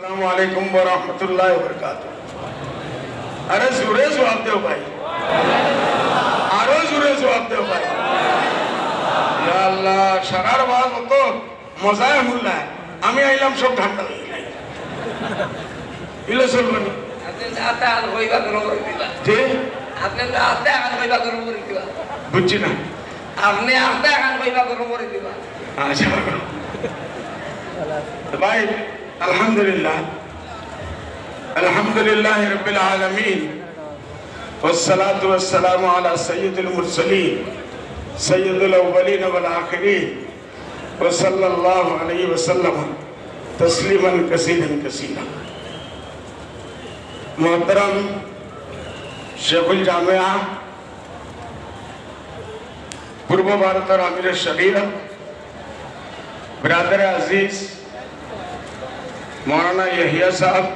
अस्सलामुअलैकुम वरहमतुल्लाहि वबरकातुहू। अरे जोरे जवाब दो भाई, आरो जोरे जवाब दो भाई। या अल्लाह शरार बाज হতো মজায় মুল্লা আমি আইলাম সব ঠান্ডা হয়ে গেল ইলে চলবনি আপনি আতে আর হইবা করো দিবা যে আপনি আতে আর হইবা করো দিবা বুঝছি না আপনি আতে আর হইবা করো দিবা আচ্ছা ভাই আলহামদুলিল্লাহ আলহামদুলিল্লাহ রাব্বিল আলামিন والصلاه والسلام على سيد المرسلين سيد الاولين والاخرين وصلى الله عليه وسلم تسليما كثيرا كثيرا मोहतरम शेखुल जामिया पूर्व भारत और अमीर शरीयत ब्रादर अजीज मौलाना यहिया साहब